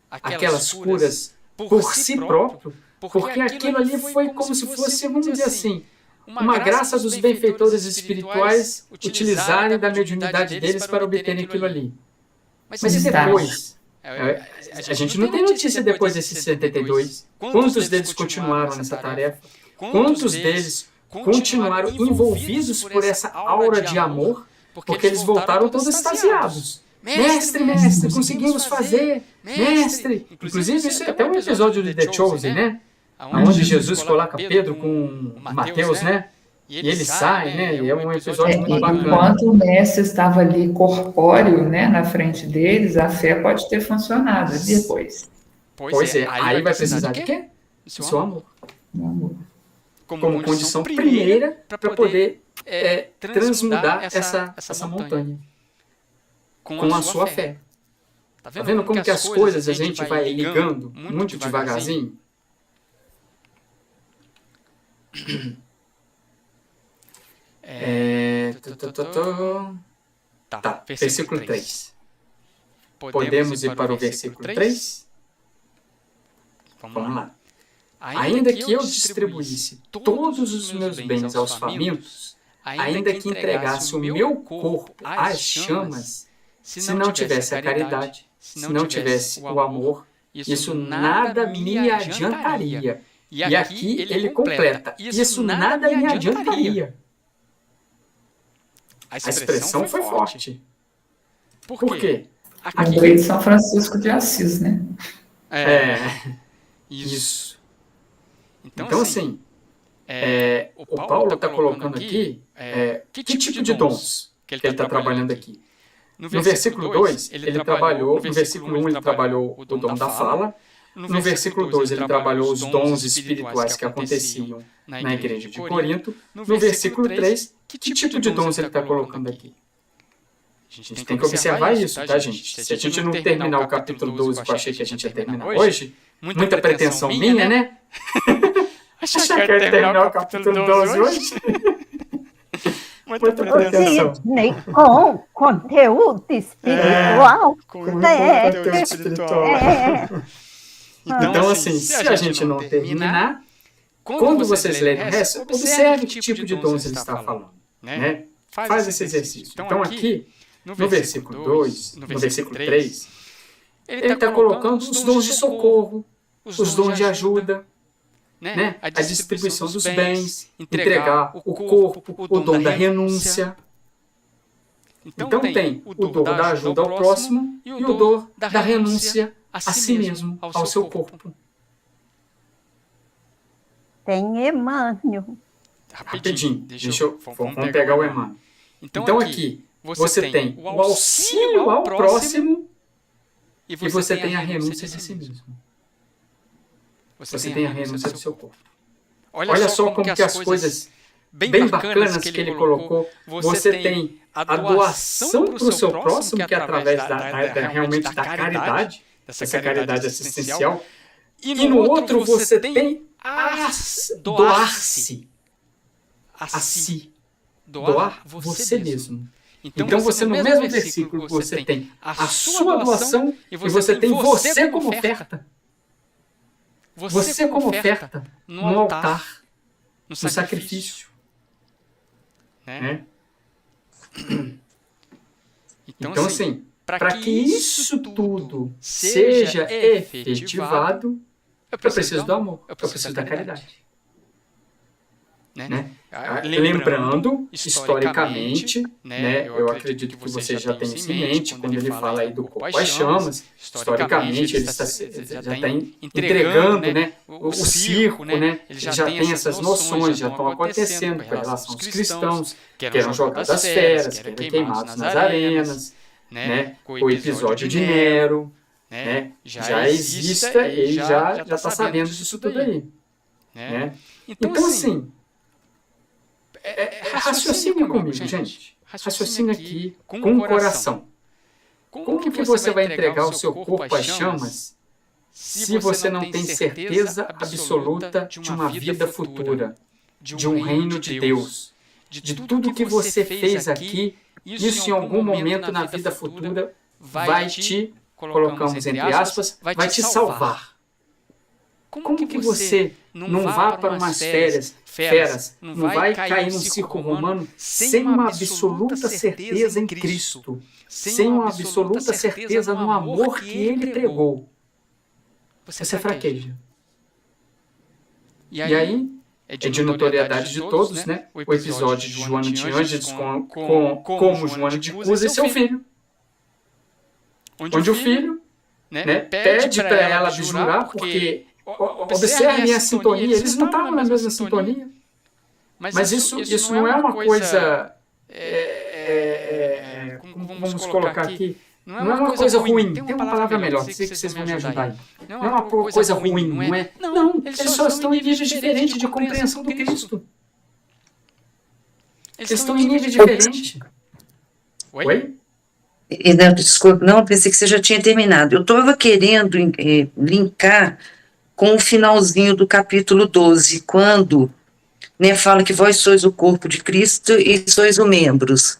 aquelas curas por si próprios? Porque aquilo ali foi como se fosse, vamos dizer assim, uma graça dos benfeitores espirituais utilizarem da mediunidade deles para obterem aquilo ali. Mas e depois? A gente não tem notícia depois desses 72. Quantos deles continuaram nessa tarefa? Quantos deles continuaram envolvidos por essa aura de amor? Porque eles voltaram todos extasiados. Mestre, mestre, conseguimos fazer! Mestre! Inclusive, isso é até um episódio de The Chosen, né? Onde Jesus coloca Pedro com Mateus, né? E ele sai, né? E é um episódio muito bacana. Enquanto o mestre estava ali corpóreo, né, na frente deles, a fé pode ter funcionado depois. Pois é, aí vai precisar de quê? Do seu amor. Meu amor. Como condição primeira para poder transmudar essa montanha. Com a sua fé. Tá vendo como que as coisas a gente vai ligando muito devagarzinho? Tá, versículo 3. Podemos ir para o versículo 3? Vamos lá. Ainda que eu distribuísse todos os meus bens aos famintos, ainda que entregasse o meu corpo às chamas, se não tivesse a caridade, se não tivesse o amor, isso nada me adiantaria. E aqui ele completa, isso nada me adiantaria. A expressão foi forte. Por quê? Lembrei de São Francisco de Assis, né? Isso. Então, assim, o Paulo está colocando aqui que tipo de dons que ele está trabalhando aqui. No versículo 2, ele trabalhou, no versículo 1 ele trabalhou o dom da fala, no versículo 2 ele trabalhou os dons espirituais que aconteciam na igreja de Corinto, no versículo 3, que tipo de dons ele está colocando aqui? A gente tem que observar isso, tá, gente? Se a gente não terminar o capítulo 12, que eu achei que a gente ia terminar hoje, muita pretensão minha, né? Achar que ia terminar o capítulo 12 hoje? Muita pretensão. Sidney, com conteúdo espiritual. Com conteúdo espiritual. Então, assim, se a gente não terminar, quando vocês lerem o resto, observe que tipo de dons ele está falando, né? Faz esse exercício. Então, aqui, no versículo 2, no versículo 3, ele está colocando os dons de socorro, os dons de ajuda, né? A distribuição dos bens, entregar o corpo, o dom da renúncia. Então tem o dom da ajuda ao próximo e o dom da renúncia a si mesmo, ao seu corpo. Tem Emmanuel. Rapidinho, vamos pegar o Emmanuel. Então aqui, você tem o auxílio ao próximo e você tem a renúncia a si mesmo. Você tem a renúncia do seu corpo. Olha só como que as coisas bem bacanas que ele colocou. Você tem a doação para o seu próximo, que é através realmente da caridade, essa caridade assistencial. E no outro você tem doar-se a si. Doar você mesmo. Então você no mesmo versículo você tem a sua doação e você tem você como oferta. Você como oferta no altar, no sacrifício. Né? Então, assim, para que isso tudo seja efetivado, eu preciso do amor, eu preciso da caridade. Né? Lembrando, historicamente, né, eu acredito que você já tem isso em mente, quando ele fala aí do corpo às chamas, historicamente ele já está entregando, né, o circo, né, ele já tem essas noções, já estão acontecendo com relação aos cristãos, que eram jogados às feras, que eram queimados nas arenas, né, o episódio de Nero, né, já existe, ele já está sabendo disso tudo aí. Né? Então, assim, raciocínio comigo, gente. Raciocínio aqui com o coração. Como que você vai entregar o seu corpo às chamas se você não tem certeza absoluta de uma vida futura, de um reino de Deus, de tudo que você fez aqui, isso em algum momento na vida futura vai te, colocamos entre aspas, vai te salvar. Como que você não vá para umas feras, não vai cair num circo romano sem uma absoluta certeza em Cristo, sem uma absoluta certeza no amor que Ele entregou? Você fraqueja. E aí, é de notoriedade de todos, né? O episódio de Joana de Ângeles como Joana de Cusa e seu filho. onde o filho, né, pede para ela jurar, porque observem a sintonia, eles não estavam na mesma sintonia. Mas isso não é uma coisa, como vamos colocar aqui, não é uma coisa ruim. Tem uma palavra melhor, sei que vocês vão me ajudar aí. Não é uma coisa ruim, não é? Não, eles só estão em níveis diferentes de compreensão do Cristo. Eles estão em nível diferente. Oi? Não, desculpa, não, pensei que você já tinha terminado. Eu estava querendo linkar com o finalzinho do capítulo 12, quando, né, fala que vós sois o corpo de Cristo e sois os membros.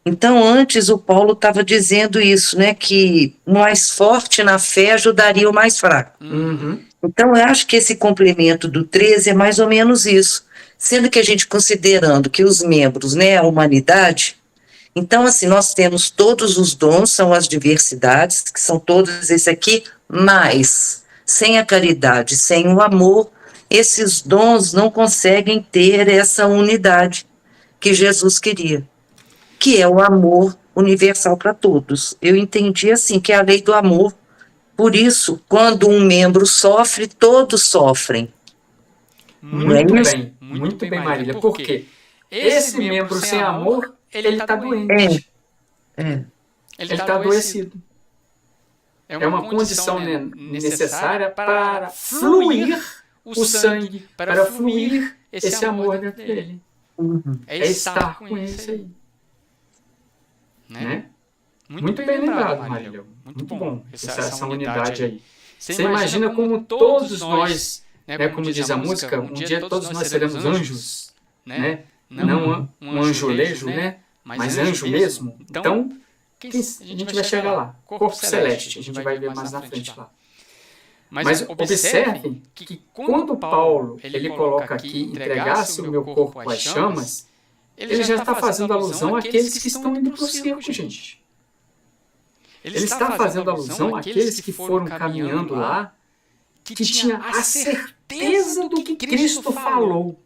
Então, antes o Paulo estava dizendo isso, né, que o mais forte na fé ajudaria o mais fraco. Uhum. Então, eu acho que esse complemento do 13 é mais ou menos isso. Sendo que a gente considerando que os membros, né, a humanidade, então, assim, nós temos todos os dons, são as diversidades, que são todos esse aqui, mas sem a caridade, sem o amor, esses dons não conseguem ter essa unidade que Jesus queria, que é o amor universal para todos. Eu entendi assim, que é a lei do amor. Por isso, quando um membro sofre, todos sofrem. Muito bem, Marília. Por quê? Esse membro sem amor, ele está doente. Ele está adoecido. É uma condição necessária para fluir o sangue, para fluir esse amor dentro dele. É estar com esse aí. Né? Muito bem lembrado, Marília. Muito bom essa unidade aí. Você imagina como todos nós, né, como diz a música, um dia todos nós seremos anjos, né? Não um anjolejo, né? Mas anjo mesmo. Então, a gente vai chegar lá. Corpo celeste, a gente vai ver mais na frente lá. Mas observem que quando Paulo ele coloca aqui, entregasse o meu corpo às chamas, ele já está fazendo alusão àqueles que estão indo para o circo, gente. Ele está fazendo alusão àqueles que foram caminhando lá, que tinha a certeza do que Cristo falou.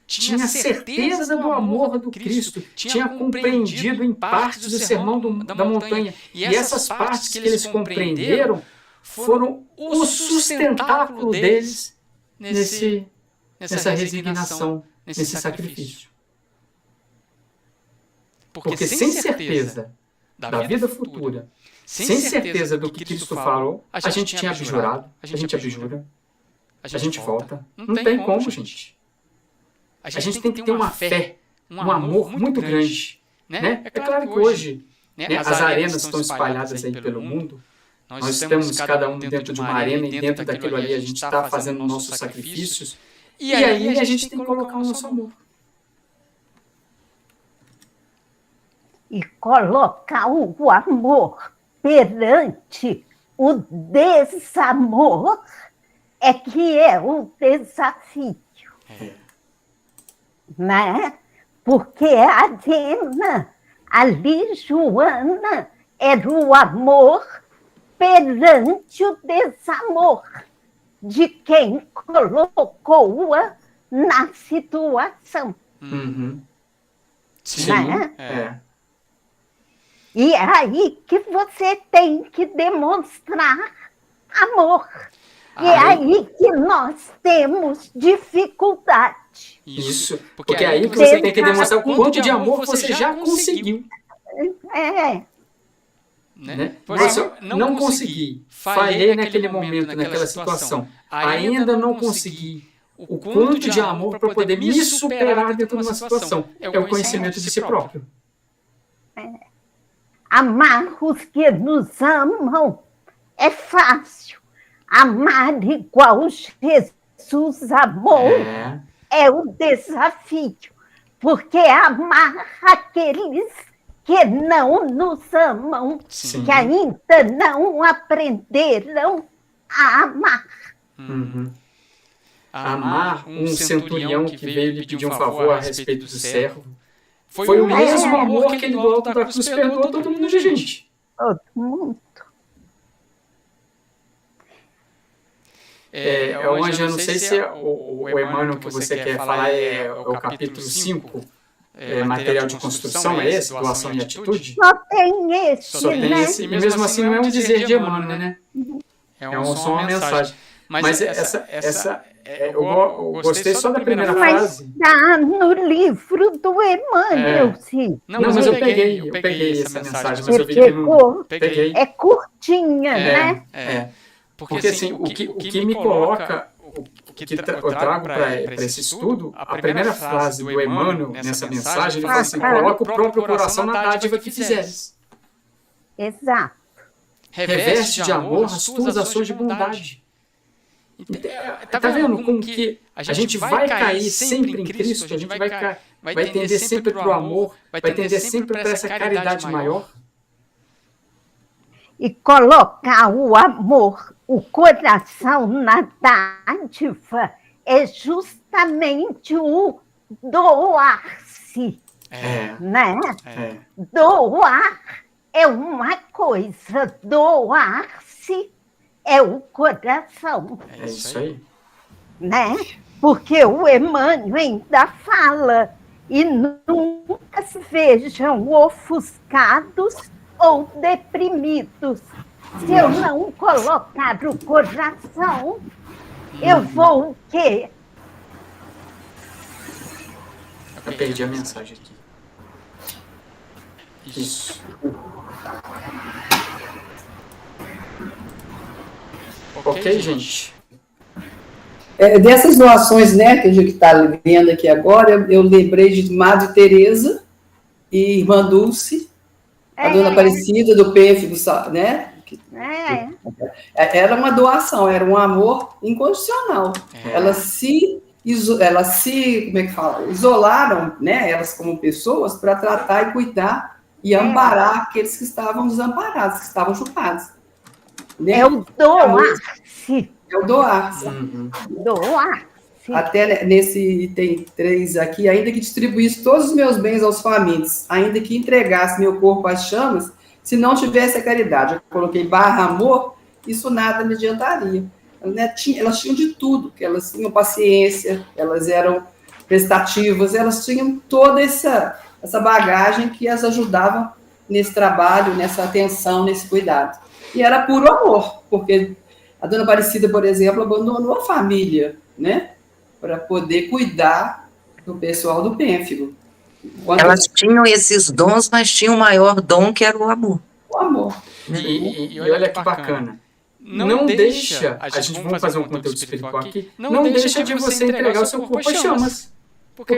Tinha certeza do amor do Cristo, tinha compreendido em partes do sermão da montanha. E essas partes que eles compreenderam foram o sustentáculo deles nessa resignação, nesse sacrifício. Porque sem certeza da vida futura, sem certeza do que Cristo falou, a gente tinha abjurado, a gente abjura, a gente volta. Não tem como, gente. A gente tem que ter uma fé, um amor muito grande. Né? É claro que hoje, né, as arenas estão espalhadas aí pelo mundo. Nós estamos cada um dentro de uma arena e dentro daquilo ali a gente está fazendo nossos sacrifícios. E aí a gente tem que colocar o nosso amor. E colocar o amor perante o desamor é que é o desafio. Né? Porque a Adena, ali Joana, era o amor perante o desamor de quem colocou-a na situação. Uhum. Sim, né? E é aí que você tem que demonstrar amor. E é aí que nós temos dificuldade. Isso, porque é aí que você tem que demonstrar o quanto de amor você já conseguiu. Né? Você não consegui, falhei naquele momento, naquela situação, ainda não consegui o quanto de amor para poder me superar dentro de uma situação. É o conhecimento de si próprio. Amar os que nos amam é fácil. Amar igual Jesus amou é o desafio. Porque amar aqueles que não nos amam, Sim. que ainda não aprenderam a amar. Uhum. Amar um centurião que veio lhe pedir um favor a respeito do servo foi o mesmo amor que ele do alto da cruz perdoou todo mundo de gente. Todo mundo. Hoje eu não sei se o Emmanuel que você quer falar é o capítulo 5 material de construção, é esse? Doação e atitude? Só tem esse, Só tem né? esse, e mesmo assim não é um dizer de Emmanuel, né? É só uma mensagem. Mas eu gostei só da primeira Mas frase. está no livro do Emmanuel, sim. Não, mas eu peguei essa mensagem, mas eu vi Você que não... pegou? Peguei. É curtinha, né? Porque assim, o que me coloca, o que eu trago para esse estudo, a primeira frase do Emmanuel nessa mensagem, ele fala assim, coloca o próprio coração na dádiva que fizeres. Exato. Reveste de amor as tuas ações de bondade. Tá vendo como que a gente vai cair sempre em Cristo, a gente vai tender sempre para o amor, vai tender sempre para essa caridade maior. E colocar o amor, o coração na dádiva é justamente o doar-se, né? Doar é uma coisa, doar-se é o coração. É isso aí. Né? Porque o Emmanuel ainda fala, e nunca se vejam ofuscados ou deprimidos. Se eu não colocar o coração, eu vou o quê? Eu perdi a mensagem aqui. Isso. Ok, gente? Dessas doações, né, que a gente está vendo aqui agora, eu lembrei de Madre Teresa e Irmã Dulce, a Dona Aparecida do Pênfigo, né? Era uma doação, era um amor incondicional. Elas se como é que fala? Isolaram, né, elas como pessoas, para tratar e cuidar e amparar aqueles que estavam desamparados, que estavam chupados. Né? É o doar-se. É o doar-se. Doar-se. Até nesse item 3 aqui, ainda que distribuísse todos os meus bens aos famintos, ainda que entregasse meu corpo às chamas, se não tivesse a caridade, eu coloquei /amor, isso nada me adiantaria. Elas tinham de tudo, que elas tinham paciência, elas eram prestativas, elas tinham toda essa bagagem que as ajudava nesse trabalho, nessa atenção, nesse cuidado. E era puro amor, porque a Dona Aparecida, por exemplo, abandonou a família, né, para poder cuidar do pessoal do Pênfigo. Elas tinham esses dons, mas tinham o maior dom, que era o amor. O amor. E olha que bacana. Não deixa, a gente vai fazer um conteúdo espiritual aqui, não deixa de você entregar o seu corpo às chamas. Porque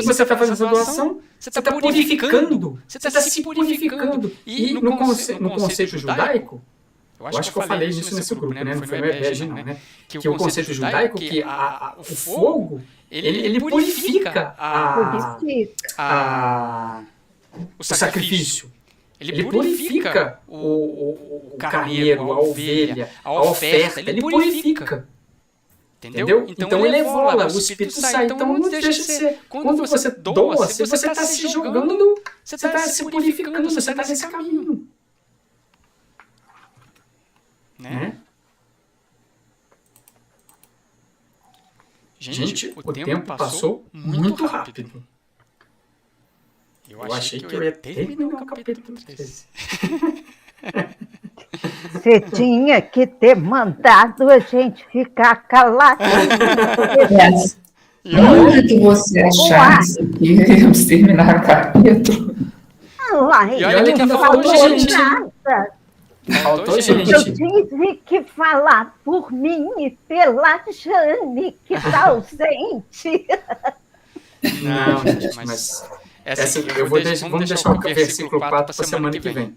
você está fazendo essa doação, você está purificando, você está se purificando. E no conceito judaico, eu acho que eu falei isso nesse grupo, né? Não foi no EBEG, não, né? Que o conceito judaico, que o fogo, ele purifica o sacrifício. Ele purifica o carneiro, a ovelha, a oferta, ele purifica. Entendeu? Então ele evola, o espírito sai. Então não deixa de ser. Quando você doa, você está se jogando, você está se purificando, você está nesse caminho. Né? Gente, o tempo passou muito rápido. Eu achei que eu ia terminar o capítulo 13. Você tinha que ter mandado a gente ficar calado. Na hora que você achasse que íamos terminar o capítulo. E olha que faltou gente. Faltou gente. Eu tive que falar por mim e pela Jane, que está ausente. Não, gente, mas vamos deixar o versículo 4 para a semana que vem.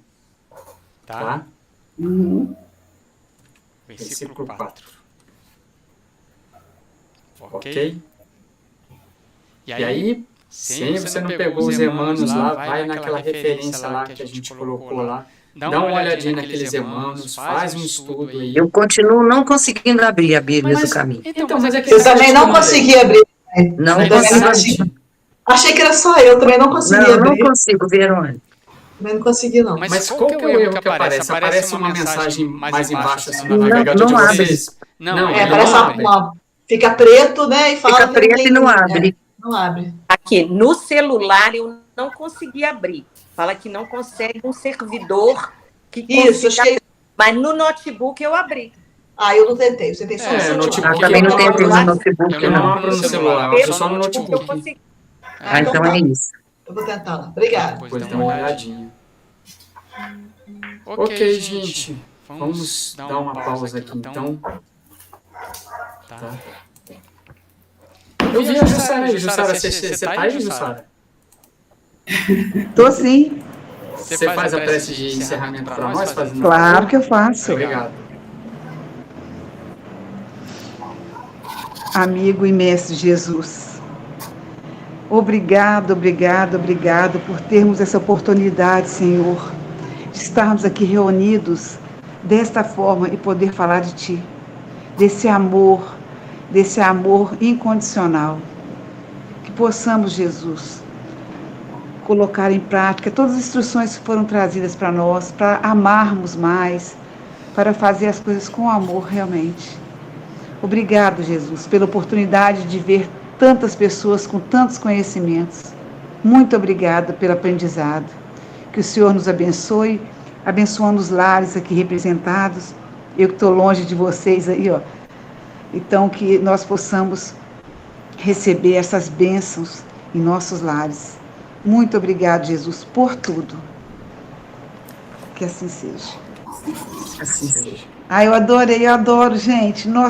Tá? Versículo 4. Ok? E aí, se você não pegou os Emmanuels lá, vai naquela referência lá que a gente colocou lá. Dá uma olhadinha naqueles Emmanuels, faz um estudo aí. Eu continuo não conseguindo abrir a Bíblia do caminho. Então, mas é que eu também não consegui abrir. Não consigo. Achei que era só eu, também não consegui abrir. Não consigo, Verônica. Também não consegui, não. Mas qual que é o erro que aparece? Aparece uma mensagem mais embaixo, assim, no navegador não de abre. vocês? Não, parece uma... Fica preto, né? E fala fica preto e não abre. Não abre. Aqui, no celular eu não consegui abrir. Fala que não consegue um servidor que Isso, consiga... achei. Mas no notebook eu abri. Ah, eu não tentei. Eu tentei só no É, celular. notebook também não eu tentei abro- no notebook, Eu não não. abro no celular, eu abro só no Eu notebook. consegui. Ah, então é isso. Eu vou tentar lá. Obrigada. Depois dá uma olhadinha. Ok, gente. Vamos dar uma pausa aqui, então. Tá. Eu vi a Jussara aí. Jussara, você tá aí, Jussara? Tô sim, Você faz a prece de encerramento para nós? Fazendo claro que eu faço. Obrigado. Amigo e mestre Jesus, obrigado, obrigado, obrigado por termos essa oportunidade, Senhor, de estarmos aqui reunidos desta forma e poder falar de Ti, desse amor incondicional. Que possamos, Jesus, colocar em prática todas as instruções que foram trazidas para nós, para amarmos mais, para fazer as coisas com amor realmente. Obrigado, Jesus, pela oportunidade de ver tantas pessoas com tantos conhecimentos. Muito obrigada pelo aprendizado. Que o Senhor nos abençoe, abençoando os lares aqui representados. Eu que estou longe de vocês aí, ó. Então, que nós possamos receber essas bênçãos em nossos lares. Muito obrigado, Jesus, por tudo. Que assim seja. Assim seja. Eu adorei, eu adoro, gente. Nossa.